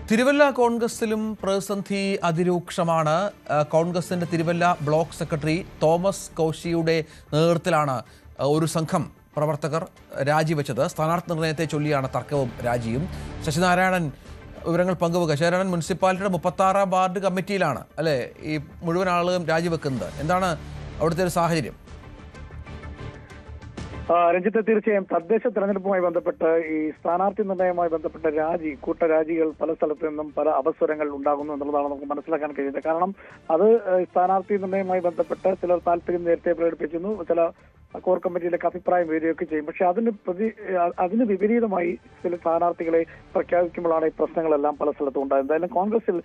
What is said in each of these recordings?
തിരുവല്ല കോൺഗ്രസിലും പ്രതിസന്ധി അതിരൂക്ഷമാണ്. കോൺഗ്രസിന്റെ Thiruvalla block secretary Thomas കോശിയുടെ നേതൃത്വത്തിലാണ് ഒരു സംഘം പ്രവർത്തകർ രാജിവെച്ചത്. സ്ഥാനാർത്ഥി നിർണയത്തെ ചൊല്ലിയാണ് തർക്കവും രാജിയും. ശശിനാരായണൻ വിവരങ്ങൾ പങ്കുവെക്കുക. ശശിനാരായണൻ, മുനിസിപ്പാലിറ്റിയുടെ 36-ാം വാർഡ് കമ്മിറ്റിയിലാണ് അല്ലേ ഈ മുഴുവൻ ആളുകളും രാജിവെക്കുന്നത്? എന്താണ് അവിടുത്തെ ഒരു സാഹചര്യം? രഞ്ജിത്ത്, തീർച്ചയായും തദ്ദേശ തെരഞ്ഞെടുപ്പുമായി ബന്ധപ്പെട്ട് ഈ സ്ഥാനാർത്ഥി നിർണയവുമായി ബന്ധപ്പെട്ട കൂട്ടരാജികൾ പല സ്ഥലത്തു നിന്നും പല അവസരങ്ങൾ ഉണ്ടാകുന്നു എന്നുള്ളതാണ് നമുക്ക് മനസ്സിലാക്കാൻ കഴിയുന്നത്. കാരണം അത് സ്ഥാനാർത്ഥി നിർണയവുമായി ബന്ധപ്പെട്ട് ചിലർ താല്പര്യം നേരത്തെ പ്രകടിപ്പിച്ചിരുന്നു, ചില കോർ കമ്മിറ്റിയിലേക്ക് അഭിപ്രായം വരികയൊക്കെ ചെയ്യും. പക്ഷെ അതിന് വിപരീതമായി ചില സ്ഥാനാർത്ഥികളെ പ്രഖ്യാപിക്കുമ്പോഴാണ് ഈ പ്രശ്നങ്ങളെല്ലാം പല സ്ഥലത്തും ഉണ്ടായത്. എന്തായാലും കോൺഗ്രസിൽ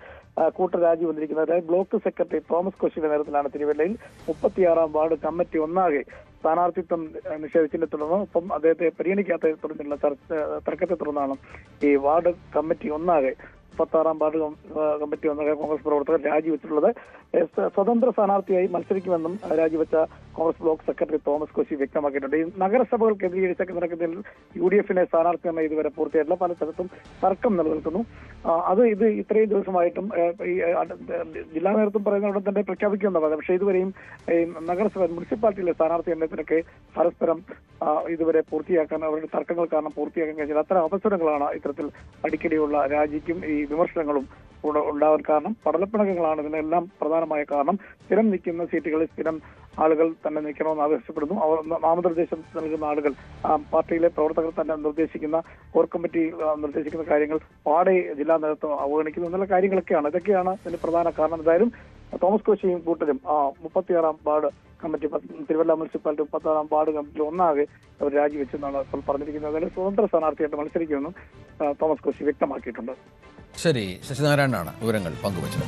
കൂട്ടരാജി വന്നിരിക്കുന്നത് ബ്ലോക്ക് സെക്രട്ടറി തോമസ് കോശിയുടെ നേതൃത്വത്തിലാണ്. തിരുവല്ലയിൽ 36-ാം വാർഡ് കമ്മിറ്റി ഒന്നാകെ സ്ഥാനാർത്ഥിത്വം നിഷേധിച്ചതിനെ തുടർന്ന് ഒപ്പം അദ്ദേഹത്തെ പരിഗണിക്കാത്തതിനെ തുടർന്നുള്ള തർക്കത്തെ തുടർന്നാണ് ഈ വാർഡ് കമ്മിറ്റി ഒന്നാകെ 36-ാം വാർഡ് കമ്മിറ്റി ഒന്നാകെ കോൺഗ്രസ് പ്രവർത്തകർ രാജിവെച്ചിട്ടുള്ളത്. സ്വതന്ത്ര സ്ഥാനാർത്ഥിയായി മത്സരിക്കുമെന്നും രാജിവെച്ച Congress block secretary Thomas Koshy വ്യക്തമാക്കിയിട്ടുണ്ട്. ഈ നഗരസഭകൾ കേന്ദ്രീകരിച്ച നടക്കുന്നതിൽ UDF-നെ സ്ഥാനാർത്ഥി തന്നെ ഇതുവരെ പൂർത്തിയായിട്ടില്ല. പല സ്ഥലത്തും തർക്കം നിലനിൽക്കുന്നു. ഇത് ഇത്രയും ദിവസമായിട്ടും ഈ ജില്ലാ നേതൃത്വം പറയുന്ന ഉടൻ തന്നെ പ്രഖ്യാപിക്കുമെന്ന് പറയുന്നത്. പക്ഷേ ഇതുവരെയും ഈ നഗരസഭ മുനിസിപ്പാലിറ്റിയിലെ സ്ഥാനാർത്ഥി എണ്ണത്തിനൊക്കെ പരസ്പരം ഇതുവരെ പൂർത്തിയാക്കാൻ, അവരുടെ തർക്കങ്ങൾ കാരണം പൂർത്തിയാക്കാൻ കഴിഞ്ഞാൽ അത്തരം അവസരങ്ങളാണ് ഇത്തരത്തിൽ അടിക്കടിയുള്ള രാജിക്കും ഈ വിമർശനങ്ങളും ഉണ്ടാവാൻ കാരണം. പടലപ്പിണക്കങ്ങളാണ് ഇതിനെല്ലാം പ്രധാനമായ കാരണം. സ്ഥിരം നിൽക്കുന്ന സീറ്റുകളിൽ സ്ഥിരം ആളുകൾ തന്നെ നിൽക്കണമെന്ന് ആവശ്യപ്പെടുന്നു. അവർ നാമനിർദ്ദേശം നൽകുന്ന ആളുകൾ പാർട്ടിയിലെ പ്രവർത്തകർ തന്നെ നിർദ്ദേശിക്കുന്ന കോർ കമ്മിറ്റി നിർദ്ദേശിക്കുന്ന കാര്യങ്ങൾ പാടെ ജില്ലാ നേതൃത്വം അവഗണിക്കുന്നു എന്നുള്ള കാര്യങ്ങളൊക്കെയാണ്. ഇതൊക്കെയാണ് ഇതിന് പ്രധാന കാരണം. എന്തായാലും തോമസ് കോശിയും കൂട്ടരും 36-ാം ward committee, Thiruvalla municipality 36-ാം ward committee ഒന്നാകെ അവർ രാജിവെച്ചെന്നാണ് ഇപ്പോൾ പറഞ്ഞിരിക്കുന്നത്. അതിൽ സ്വതന്ത്ര സ്ഥാനാർത്ഥിയായിട്ട് മത്സരിക്കുമെന്നും തോമസ് കോശി വ്യക്തമാക്കിയിട്ടുണ്ട്. ശരി, ശശിനാരായണനാണ് വിവരങ്ങൾ പങ്കുവച്ചത്.